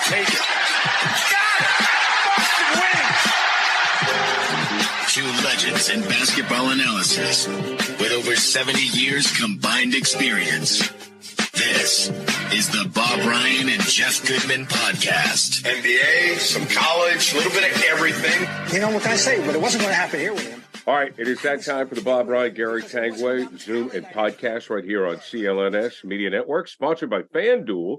Take it. Two legends in basketball analysis with over 70 years combined experience. This is the Bob Ryan and Jeff Goodman podcast. NBA, some college, a little bit of everything. You know, what can I say? But it wasn't going to happen here with him. All right, it is that time for the Bob Ryan, Gary Tanguay Zoom and podcast right here on CLNS Media Network, sponsored by FanDuel,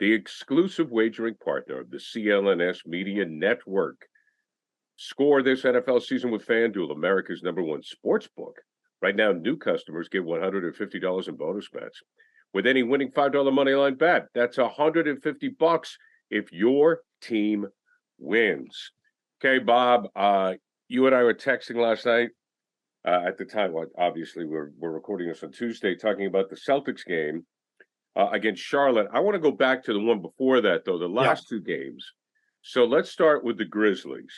the exclusive wagering partner of the CLNS Media Network. Score this NFL season with FanDuel, America's #1 sports book. Right now, new customers get $150 in bonus bets. With any winning $5 moneyline bet, that's $150 if your team wins. Okay, Bob, you and I were texting last night. At the time, obviously, we're recording this on Tuesday, talking about the Celtics game against Charlotte. I want to go back to the one before that, though, the last two games. So let's start with the Grizzlies.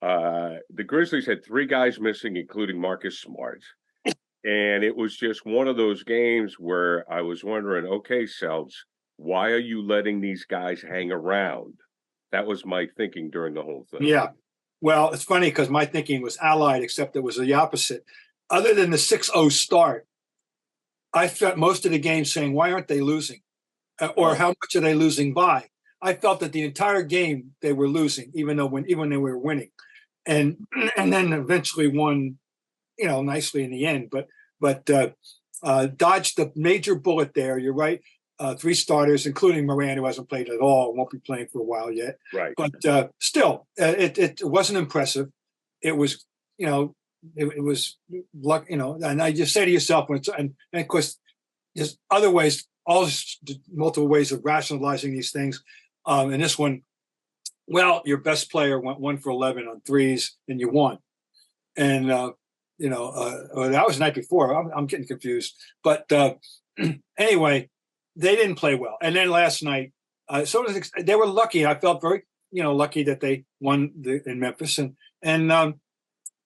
The Grizzlies had 3 guys missing, including Marcus Smart. And it was just one of those games where I was wondering, okay, Celts, why are you letting these guys hang around? That was my thinking during the whole thing. Yeah. Well, it's funny because my thinking was allied, except it was the opposite. Other than the 6-0 start, I felt most of the game saying, why aren't they losing? Or how much are they losing by? I felt that the entire game they were losing, even when they were winning. And then eventually won, nicely in the end. But dodged the major bullet there. You're right. 3 starters, including Moran, who hasn't played at all, won't be playing for a while yet. Right. But still, it wasn't impressive. It was, it was luck, and I just say to yourself, and of course, there's other ways, multiple ways of rationalizing these things. And this one, well, your best player went 1 for 11 on threes, and you won. And that was the night before. I'm getting confused. But anyway, they didn't play well. And then last night, they were lucky. I felt very, lucky that they won in Memphis, and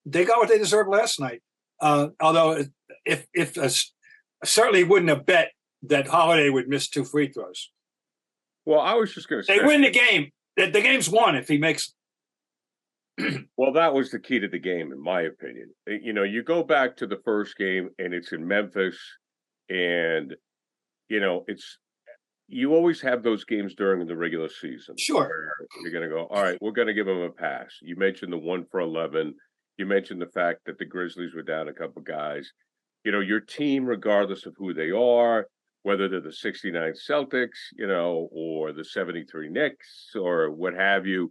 they got what they deserved last night. Although, if I certainly wouldn't have bet that Holiday would miss 2 free throws. Well, I was just going to say they win the game. The game's won if he makes. Well, that was the key to the game, in my opinion. You go back to the first game, and it's in Memphis, and you always have those games during the regular season. Sure. You're going to go, all right, we're going to give them a pass. You mentioned the 1 for 11. You mentioned the fact that the Grizzlies were down a couple guys. Your team, regardless of who they are, whether they're the 69 Celtics, or the 73 Knicks or what have you,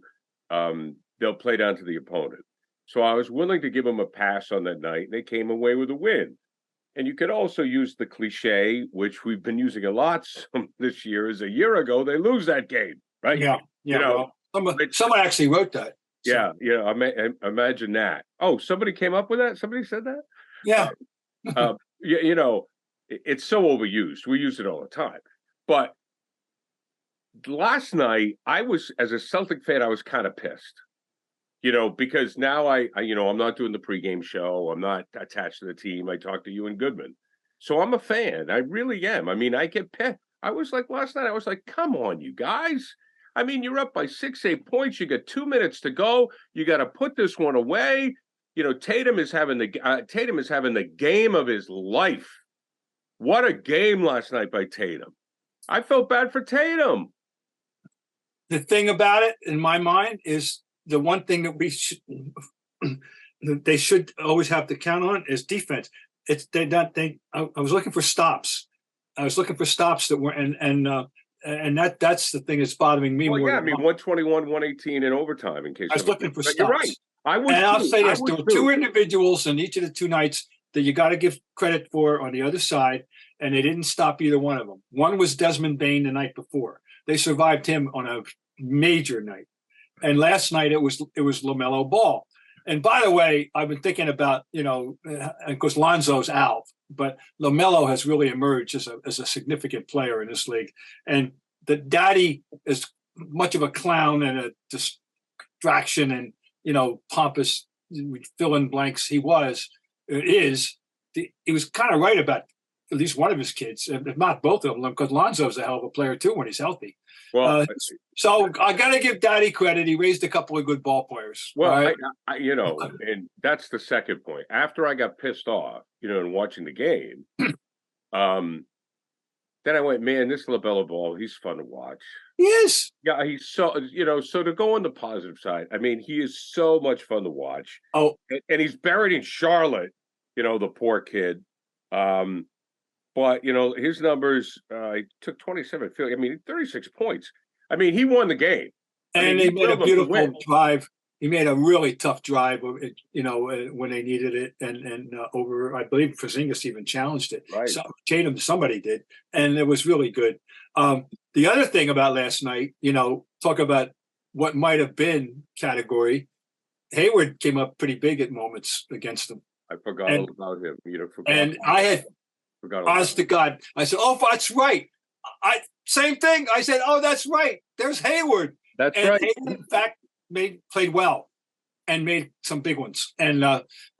they'll play down to the opponent. So I was willing to give them a pass on that night, and they came away with a win. And you could also use the cliche, which we've been using a lot this year, is a year ago they lose that game, right? Yeah. Someone actually wrote that. So. Yeah. Imagine that. Oh, somebody came up with that? Somebody said that? Yeah. It's so overused. We use it all the time. But last night, as a Celtic fan, I was kind of pissed. Because now I'm not doing the pregame show. I'm not attached to the team. I talk to you and Goodman. So I'm a fan. I really am. I mean, I get pissed. Last night, I was like, come on, you guys. I mean, you're up by 6-8 points. You got 2 minutes to go. You got to put this one away. Tatum is having the game of his life. What a game last night by Tatum. I felt bad for Tatum. The thing about it, in my mind, is the one thing that they should always have to count on is defense. I was looking for stops. I was looking for stops that were and that's the thing that's bothering me. Well, more. Yeah, 121, 118 in overtime. In case I was looking for stops. You're right. I'll say this: there were 2 individuals in each of the 2 nights that you got to give credit for on the other side, and they didn't stop either one of them. One was Desmond Bane the night before. They survived him on a major night. And last night it was LaMelo Ball. And by the way, I've been thinking about, of course, Lonzo's out, but LaMelo has really emerged as a significant player in this league. And the daddy is much of a clown and a distraction and, pompous fill in blanks he was kind of right about at least one of his kids, if not both of them, because Lonzo's a hell of a player too when he's healthy. Well, so I got to give Daddy credit. He raised a couple of good ball players. well, right? and that's the second point. After I got pissed off, and watching the game, then I went, man, this LaBella Ball, he's fun to watch. Yes. Yeah, he's so, so to go on the positive side, I mean, he is so much fun to watch. Oh, and he's buried in Charlotte, the poor kid. But, his numbers, he took 27 field. I mean, 36 points. I mean, he won the game. And he made a beautiful drive. He made a really tough drive, when they needed it, and over. I believe Porzingis even challenged it. Right. So Tatum, somebody did, and it was really good. The other thing about last night, talk about what might have been category. Hayward came up pretty big at moments against them. I forgot all about him. I had, honest to God, I said, "Oh, that's right." Same thing. I said, "Oh, that's right. There's Hayward." That's right. Hayward, in fact, played well and made some big ones. And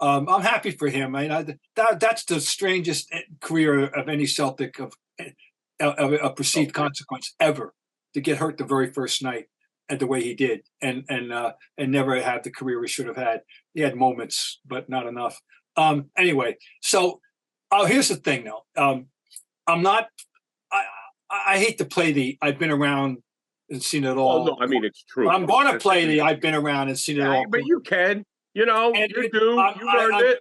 I'm happy for him. That's the strangest career of any Celtic of perceived consequence ever, to get hurt the very first night and the way he did, and never have the career he should have had. He had moments, but not enough. Anyway, so here's the thing, though. I'm not. I hate to play I've been around and seen it all. Oh, no, I mean, it's true. I'm going to play I've been around and seen it all. But you can, you earned it.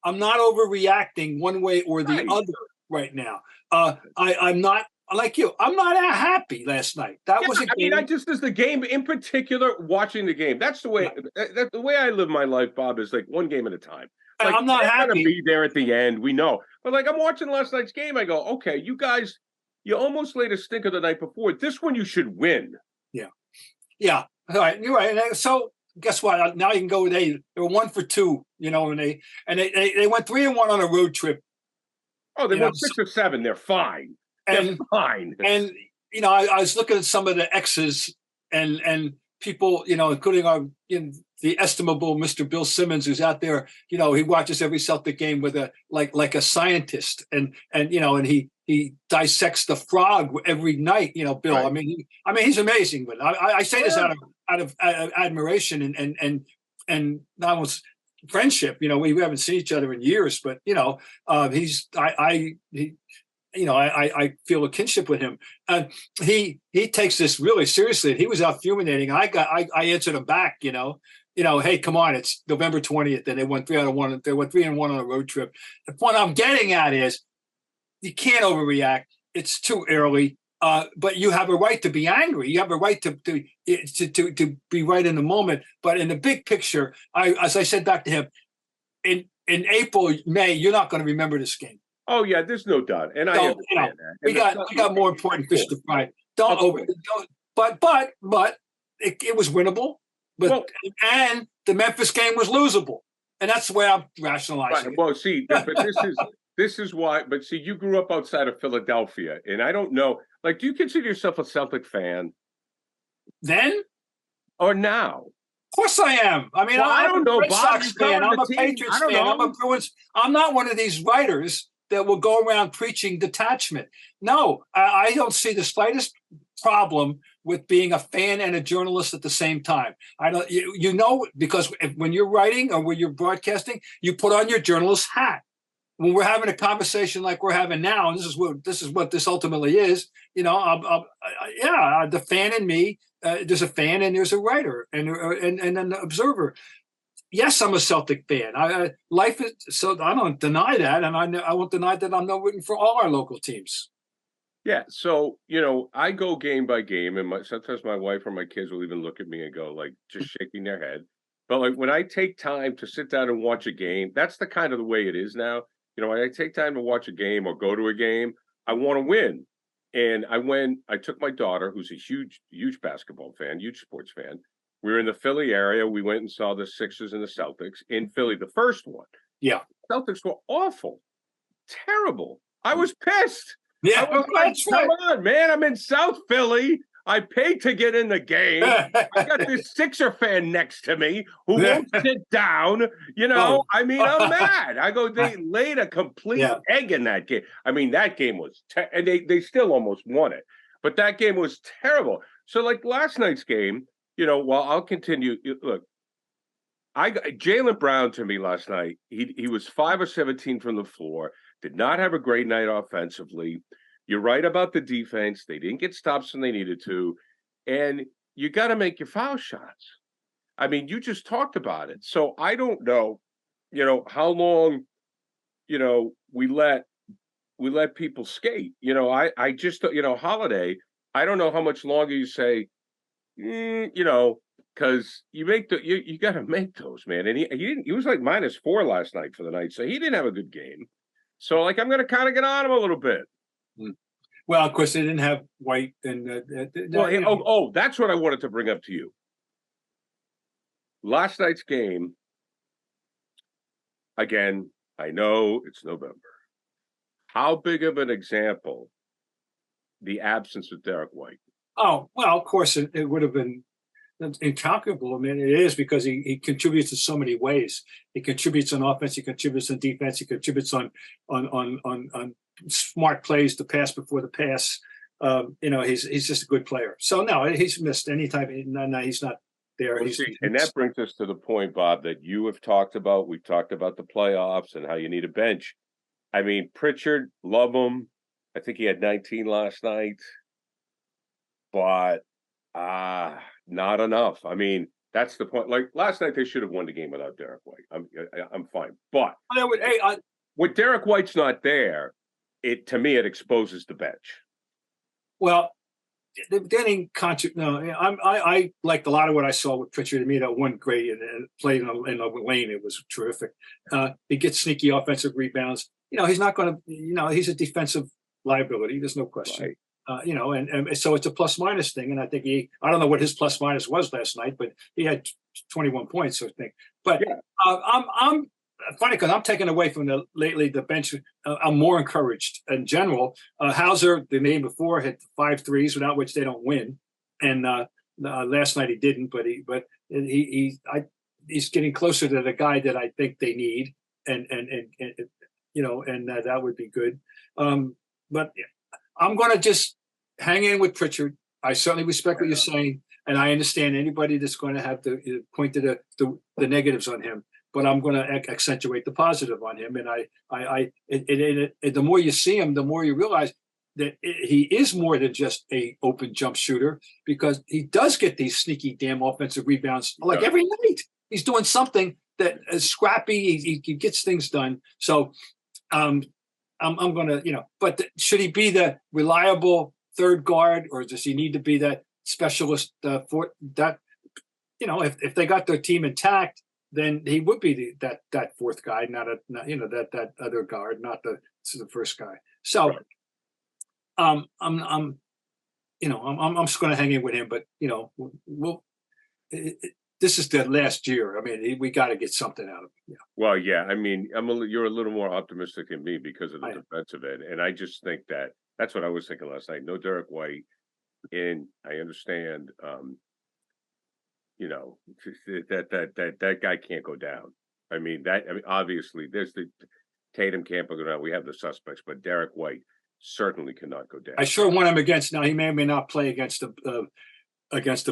I'm not overreacting one way or the other right now. I'm not like you. I'm not happy last night. That was a game. I just as the game in particular, watching the game. That's the way. The way I live my life, Bob, is like one game at a time. Like, I'm not happy to be there at the end. We know, but like I'm watching last night's game. I go, okay, you guys. You almost laid a stinker the night before. This one you should win. Yeah. All right, you're right. And so guess what? Now you can go. They were 1 for 2. And they went 3-1 on a road trip. Oh, they won 6 or 7. They're fine. They're fine. And I was looking at some of the X's and people, including our the estimable Mr. Bill Simmons, who's out there. He watches every Celtic game with like a scientist, and he dissects the frog every night. Bill. Right. I mean, he's amazing. But I say this out of admiration and almost friendship. We haven't seen each other in years, but I feel a kinship with him. He takes this really seriously. He was out fulminating. I answered him back. Hey, come on! It's November 20th, and they won 3 out of 1. They went 3-1 on a road trip. The point I'm getting at is, you can't overreact. It's too early. But you have a right to be angry. You have a right to be right in the moment. But in the big picture, as I said back to him, in April, May, you're not going to remember this game. Oh yeah, there's no doubt, and I understand that. We got more important fish to fry. But it was winnable. And the Memphis game was losable, and that's the way I'm rationalizing. Right. Well, see, but this is why. But see, you grew up outside of Philadelphia, and I don't know. Like, do you consider yourself a Celtic fan? Then or now? Of course I am. I mean, I don't know. Red Sox fan. I'm a Patriots fan. I'm a Bruins. I'm not one of these writers that will go around preaching detachment. No, I don't see the slightest problem with being a fan and a journalist at the same time. I don't, because when you're writing or when you're broadcasting, you put on your journalist hat. When we're having a conversation like we're having now, and this is what this ultimately is, the fan in me, there's a fan and there's a writer and an observer. Yes, I'm a Celtic fan. Life is so. I don't deny that, and I won't deny that I'm not rooting for all our local teams. Yeah, so I go game by game, and sometimes my wife or my kids will even look at me and go like, just shaking their head. But like when I take time to sit down and watch a game, that's the kind of the way it is now. When I take time to watch a game or go to a game, I want to win. And I took my daughter, who's a huge basketball fan, huge sports fan. We were in the Philly area. We went and saw the Sixers and the Celtics in Philly, the first one. Yeah. Celtics were awful, terrible. I was pissed. Yeah, I was like, come on, man. I'm in South Philly. I paid to get in the game. I got this Sixer fan next to me who won't sit down. I mean, I'm mad. I go, they laid a complete egg in that game. I mean, that game was, and they still almost won it. But that game was terrible. So, like last night's game, while I'll continue, look, Jaylen Brown to me last night, he was 5 of 17 from the floor, did not have a great night offensively. You're right about the defense. They didn't get stops when they needed to. And you got to make your foul shots. I mean, you just talked about it. So I don't know, how long, we let people skate. I just, Holiday, I don't know how much longer you say, because you make you got to make those, man. And he was like -4 last night for the night, so he didn't have a good game. So like I'm going to kind of get on him a little bit. Well, of course they didn't have White and that's what I wanted to bring up to you. Last night's game. Again, I know it's November. How big of an example the absence of Derrick White? Oh, well, of course it would have been incalculable. I mean, it is because he contributes in so many ways. He contributes on offense. He contributes on defense. He contributes on smart plays, the pass before the pass. He's just a good player. So no, he's missed any time. No, he's not there. And that brings us to the point, Bob, that you have talked about. We've talked about the playoffs and how you need a bench. I mean, Pritchard, love him. I think he had 19 last night, but not enough. I mean, that's the point. Like last night, they should have won the game without Derrick White. I'm fine, but when Derrick White's not there, to me it exposes the bench. Well, I liked a lot of what I saw with Pritchard. To me, that one great and played in the lane. It was terrific. He gets sneaky offensive rebounds. He's not going to. He's a defensive liability. There's no question. Right. And so it's a plus minus thing. And I think I don't know what his plus minus was last night, but he had 21 points, I think. But I'm funny because I'm taking away from the bench. I'm more encouraged in general. Hauser, the name before, hit 5 threes, without which they don't win. And last night he didn't, but he's getting closer to the guy that I think they need. And that would be good. But I'm going to just hang in with Pritchard. I certainly respect what you're saying, and I understand anybody that's going to have to point to the negatives on him. But I'm going to accentuate the positive on him. And the more you see him, the more you realize that he is more than just a open jump shooter, because he does get these sneaky damn offensive rebounds like every night. He's doing something that is scrappy. He gets things done. So I'm going to, but should he be the reliable third guard, or does he need to be that specialist for that? If they got their team intact, then he would be that fourth guy, not that other guard, not the first guy. So, I'm just going to hang in with him. But this is the last year. I mean, we got to get something out of him. Yeah. Well, yeah. I mean, you're a little more optimistic than me because of the defensive end, and I just think that's what I was thinking last night. No Derrick White, and I understand. That guy can't go down. I mean, obviously, there's the Tatum can't go down. We have the suspects, but Derrick White certainly cannot go down. I sure want him against. Now he may or may not play against the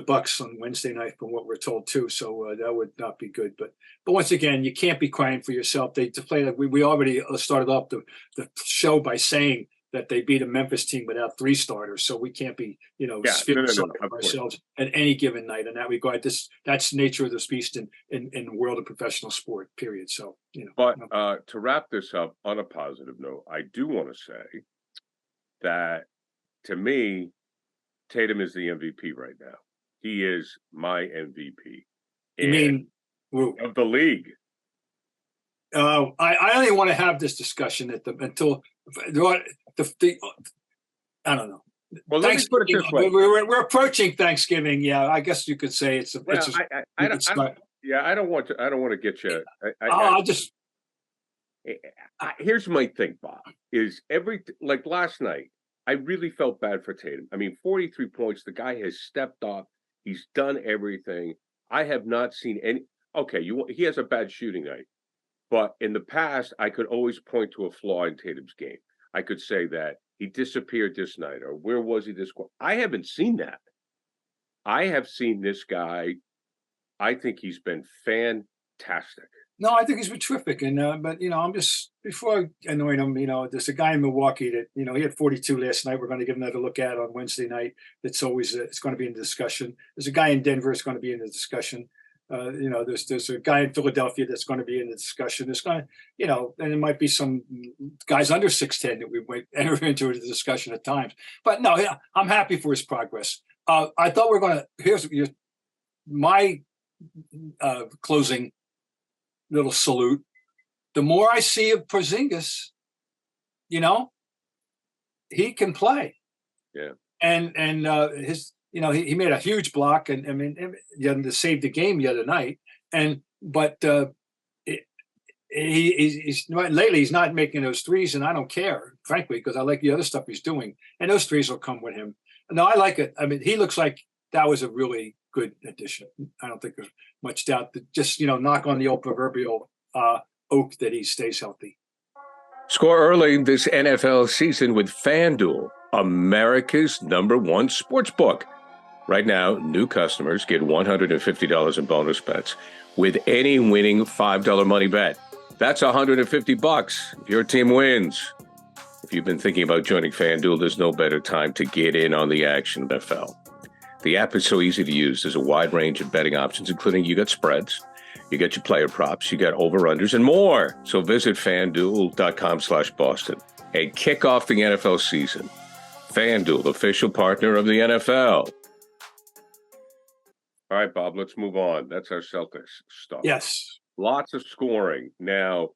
Bucks on Wednesday night, from what we're told too. So that would not be good. But once again, you can't be crying for yourself. To play like we already started off the show by saying that they beat a Memphis team without 3 starters. So we can't be, ourselves at any given night in that regard. That's the nature of this beast in the world of professional sport, period. So, But to wrap this up on a positive note, I do want to say that, to me, Tatum is the MVP right now. He is my MVP. You mean of the league? I only want to have this discussion until I don't know. Well, let me put it this way: we're approaching Thanksgiving. Yeah, I guess you could say it's. I don't want to get you. Here's my thing, Bob. Is like last night, I really felt bad for Tatum. I mean, 43 points. The guy has stepped up. He's done everything. I have not seen any. Okay, he has a bad shooting night, but in the past, I could always point to a flaw in Tatum's game. I could say that he disappeared this night, or where was he this quarter? I haven't seen that. I have seen this guy. I think he's been fantastic. No, I think he's been terrific. And but I'm just before I annoy him. There's a guy in Milwaukee that he had 42 last night. We're going to give another look at on Wednesday night. It's always it's going to be in the discussion. There's a guy in Denver that's going to be in the discussion. There's a guy in Philadelphia that's going to be in the discussion. There's going to, and there might be some guys under 6'10" that we might enter into the discussion at times. But no, I'm happy for his progress. I thought here's my closing little salute. The more I see of Porzingis, he can play. Yeah. And his, he made a huge block, and I mean, to save the game the other night. But he's lately he's not making those threes, and I don't care, frankly, because I like the other stuff he's doing, and those threes will come with him. No, I like it. I mean, he looks like that was a really good addition. I don't think there's much doubt that just knock on the old proverbial oak that he stays healthy. Score early this NFL season with FanDuel, America's #1 sports book. Right now, new customers get $150 in bonus bets with any winning $5 money bet. That's $150 if your team wins. If you've been thinking about joining FanDuel, there's no better time to get in on the action in NFL. The app is so easy to use. There's a wide range of betting options, including you got spreads, you got your player props, you got over-unders, and more. So visit FanDuel.com/Boston and kick off the NFL season. FanDuel, official partner of the NFL. All right, Bob, let's move on. That's our Celtics stuff. Yes. Lots of scoring. Now,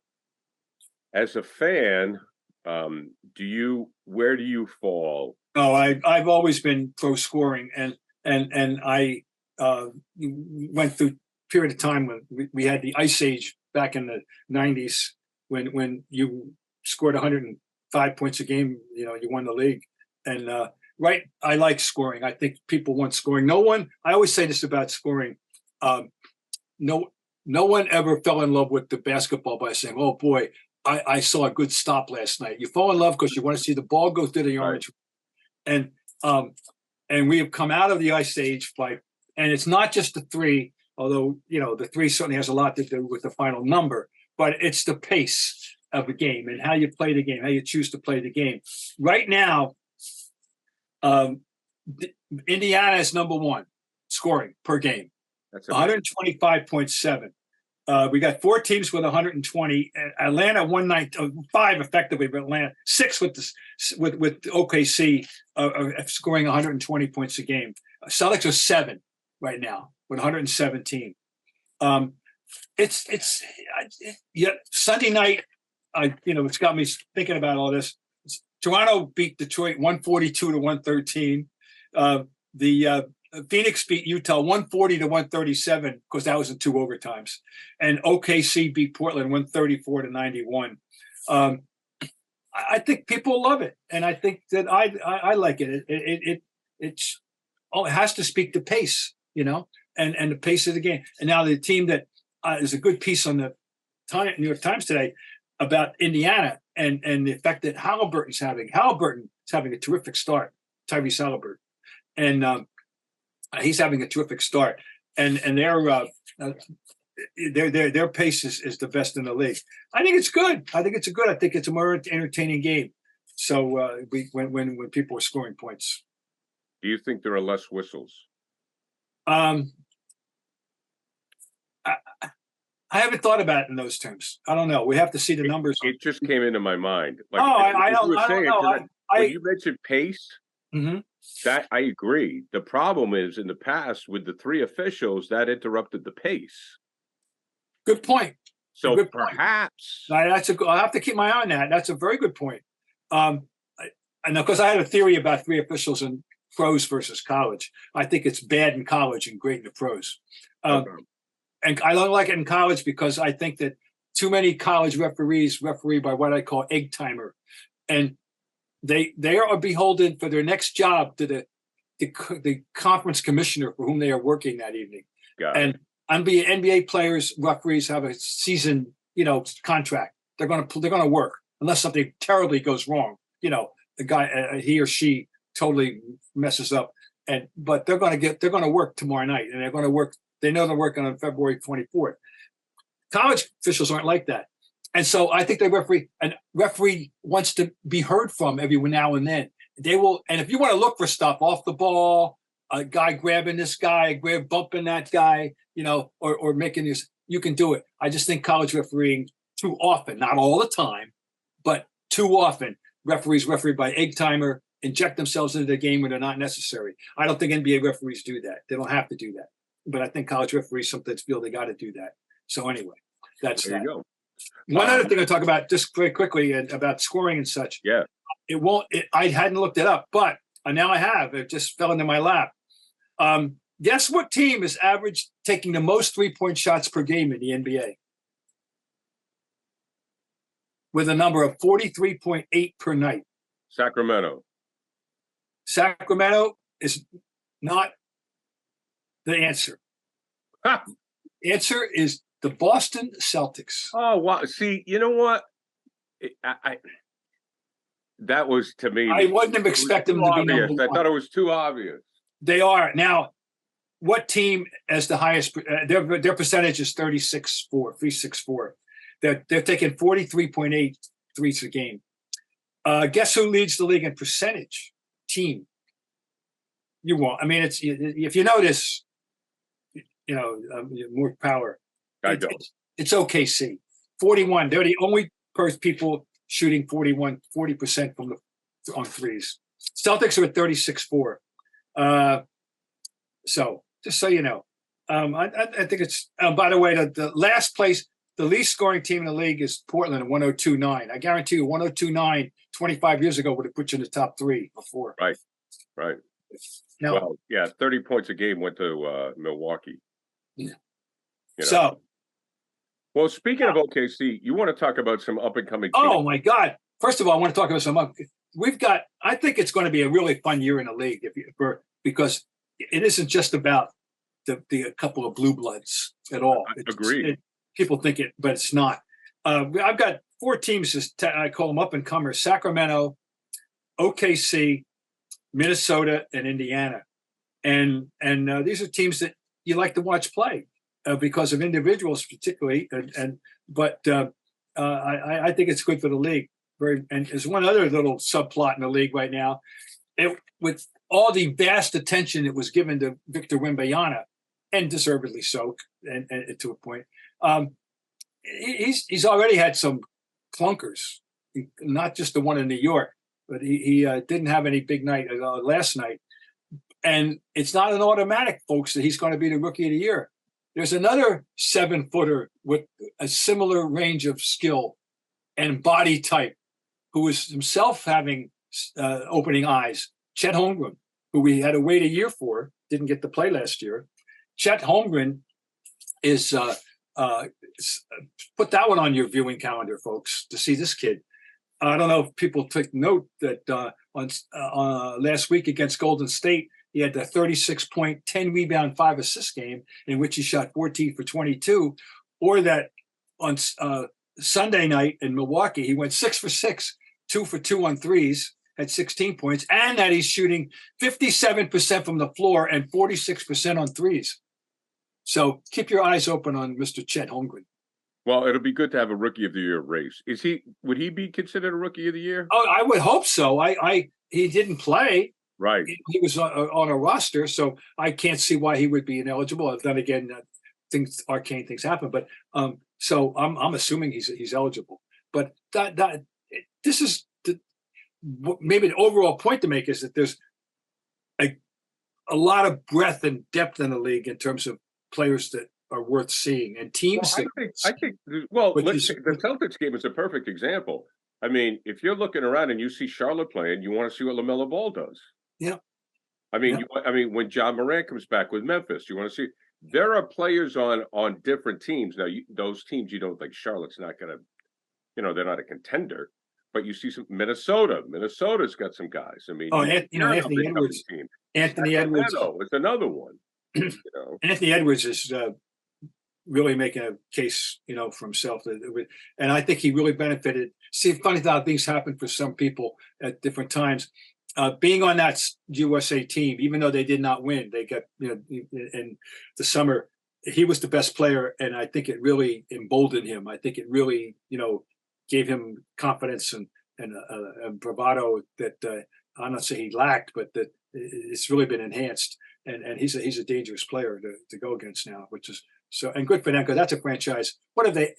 as a fan, where do you fall? Oh, I've always been pro scoring, and I went through a period of time when we had the Ice Age back in the 90s when you scored 105 points a game, you won the league. And right, I like scoring. I think people want scoring. I always say this about scoring. No one ever fell in love with the basketball by saying, "Oh boy, I saw a good stop last night." You fall in love because you want to see the ball go through the orange. Right. And we have come out of the Ice Age and it's not just the three, although the three certainly has a lot to do with the final number, but it's the pace of the game and how you play the game, how you choose to play the game. Right now, Indiana is #1 scoring per game. That's 125.7. We got 4 teams with 120. Atlanta 195 effectively, but Atlanta 6 with OKC scoring 120 points a game. Celtics are 7 right now with 117. Sunday night. It's got me thinking about all this. Toronto beat Detroit 142-113. The Phoenix beat Utah 140-137 because that was in 2 overtimes, and OKC beat Portland 134-91. I think people love it, and I think that I like it. It has to speak to pace, and the pace of the game. And now the team that is a good piece on the New York Times today about Indiana and the effect that Halliburton's having. Halliburton's having a terrific start, Tyrese Halliburton, and he's having a terrific start, and their pace is the best in the league. I think it's good. I think it's a more entertaining game. So when people are scoring points. Do you think there are less whistles? I haven't thought about it in those terms. I don't know. We have to see the numbers. It just came into my mind. I don't know. When you mentioned pace, mm-hmm. That I agree. The problem is in the past with the 3 officials that interrupted the pace. Good point. So good perhaps point. I'll have to keep my eye on that. That's a very good point. And of course, I had a theory about 3 officials in pros versus college. I think it's bad in college and great in the pros. And I don't like it in college because I think that too many college referees referee by what I call egg timer. And they are beholden for their next job to the conference commissioner for whom they are working that evening. And NBA players, referees have a season, contract. They're going to work unless something terribly goes wrong. The guy, he or she totally messes up. But they're going to work tomorrow night, and they're going to work. They know they're working on February 24th. College officials aren't like that. And so I think referee wants to be heard from every now and then. They will, and if you want to look for stuff off the ball, a guy grabbing this guy, bumping that guy, or making this, you can do it. I just think college refereeing too often, not all the time, but too often, referees referee by egg timer, inject themselves into the game when they're not necessary. I don't think NBA referees do that. They don't have to do that. But I think college referees sometimes feel they got to do that. So anyway, that's there that. You go. One other thing I'll talk about just very quickly about scoring and such. Yeah. I hadn't looked it up, but now I have. It just fell into my lap. Guess what team is average taking the most 3-point shots per game in the NBA? With a number of 43.8 per night. Sacramento. Sacramento is not the answer. Ha! Answer is the Boston Celtics. Oh, wow. See, you know what? That was, to me, I wouldn't expect them to be number one. I thought it was too obvious. They are. Now, what team has the highest? Their percentage is 364. They're taking 43.8 threes a game. Guess who leads the league in percentage? Team. You won't. I mean, if you notice, more power. I don't. It's OKC. 41. They're the only people shooting 40% on threes. Celtics are at 36.4. So just so you know, I think it's. By the way, the last place, the least scoring team in the league is Portland at 102.9. I guarantee you, 102.9 25 years ago would have put you in the top 3 before. Right. Now, well, yeah, 30 points a game went to Milwaukee. Yeah. So. Well, speaking of OKC, you want to talk about some up-and-coming teams? Oh, my God. First of all, I want to talk about I think it's going to be a really fun year in the league because it isn't just about the couple of blue bloods at all. Agreed. People think it, but it's not. I've got 4 teams, I call them up-and-comers: Sacramento, OKC, Minnesota, and Indiana. And these are teams that you like to watch play. Because of individuals, particularly, but I think it's good for the league. And there's one other little subplot in the league right now. With all the vast attention that was given to Victor Wembanyama, and deservedly so, and to a point, he's already had some clunkers, not just the one in New York, but he didn't have any big night last night. And it's not an automatic, folks, that he's going to be the Rookie of the Year. There's another 7-footer with a similar range of skill and body type who is himself having opening eyes. Chet Holmgren, who we had to wait a year for, didn't get to play last year. Chet Holmgren is put that one on your viewing calendar, folks, to see this kid. I don't know if people took note that on last week against Golden State, he had the 36-point, 10-rebound, 5-assist game in which he shot 14 for 22, or that on Sunday night in Milwaukee, he went 6 for 6, 2 for 2 on threes, had 16 points, and that he's shooting 57% from the floor and 46% on threes. So keep your eyes open on Mr. Chet Holmgren. Well, it'll be good to have a Rookie of the Year race. Would he be considered a Rookie of the Year? Oh, I would hope so. He didn't play. Right. He was on a roster, so I can't see why he would be ineligible. Then again, arcane things happen. But so I'm assuming he's eligible. But this is maybe the overall point to make is that there's a lot of breadth and depth in the league in terms of players that are worth seeing and teams. I think. Well, the Celtics game is a perfect example. I mean, if you're looking around and you see Charlotte playing, you want to see what LaMelo Ball does. Yeah. I mean, when John Morant comes back with Memphis, you want to see. There are players on different teams now. Those teams you don't think Charlotte's not going to, they're not a contender, but you see some Minnesota. Minnesota's got some guys. I mean, Anthony Edwards. Team. Anthony Edwards is another one. Anthony Edwards is really making a case, for himself. And I think he really benefited. See, funny how things happen for some people at different times. Being on that USA team, even though they did not win, they got, in the summer, he was the best player. And I think it really emboldened him. I think it really, gave him confidence and bravado that I'm not saying he lacked, but that it's really been enhanced. And he's a dangerous player to go against now, which is so, and good for them, because that's a franchise. What have they,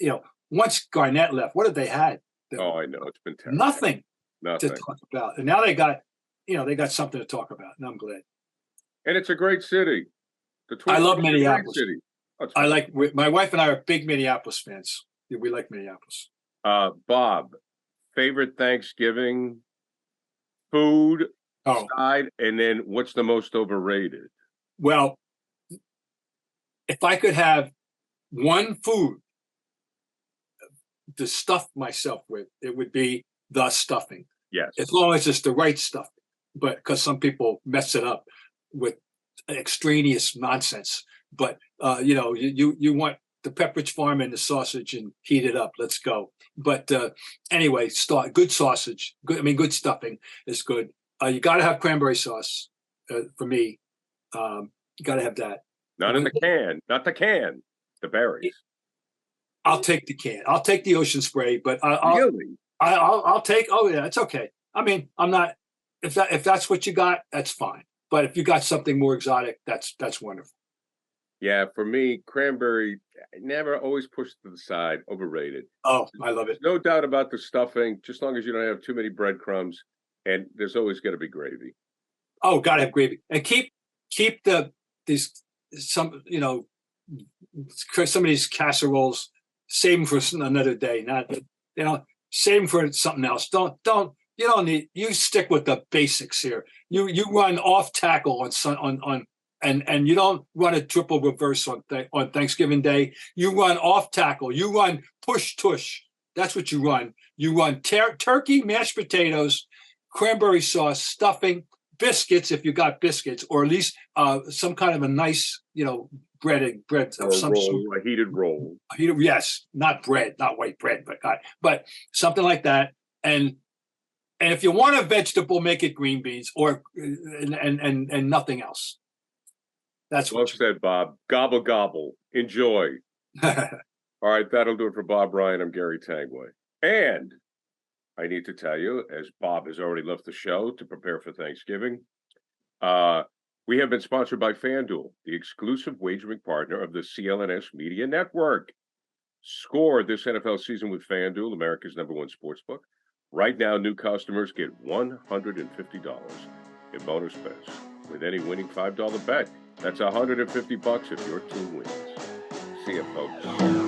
once Garnett left, what have they had? I know, it's been terrible. Nothing to talk about. And now they got something to talk about, and I'm glad. And it's a great city. I love Minneapolis. City. I like, my wife and I are big Minneapolis fans. We like Minneapolis. Bob, favorite Thanksgiving food side, and then what's the most overrated? Well, if I could have one food to stuff myself with, it would be the stuffing. Yes. As long as it's the right stuff. But because some people mess it up with extraneous nonsense. But, you want the Pepperidge Farm and the sausage and heat it up. Let's go. But anyway, good sausage. Good stuffing is good. You got to have cranberry sauce for me. You got to have that. Not in the can. Not the can. The berries. I'll take the can. I'll take the ocean spray. But really? I'll take. Oh yeah, it's okay. I'm not. If that's what you got, that's fine. But if you got something more exotic, that's wonderful. Yeah, for me, cranberry never always pushed to the side. Overrated. Oh, I love it. No doubt about the stuffing. Just as long as you don't have too many breadcrumbs, and there's always going to be gravy. Oh, gotta have gravy, and keep some of these casseroles. Save them for another day. Not save them for something else. You don't need. You stick with the basics here. You run off tackle on and you don't run a triple reverse on Thanksgiving Day. You run off tackle. You run push tush. That's what you run. You run turkey, mashed potatoes, cranberry sauce, stuffing, biscuits if you got biscuits, or at least some kind of a nice bread of some sort. A heated roll. Yes, not bread, not white bread, but something like that. And if you want a vegetable, make it green beans or and nothing else. That's what well said, Bob. Gobble gobble. Enjoy. All right, that'll do it for Bob Ryan. I'm Gary Tanguay. And I need to tell you, as Bob has already left the show to prepare for Thanksgiving, we have been sponsored by FanDuel, the exclusive wagering partner of the CLNS Media Network. Score this NFL season with FanDuel, America's #1 sportsbook. Right now, new customers get $150 in bonus bets with any winning $5 bet. That's $150 if your team wins. See you, folks.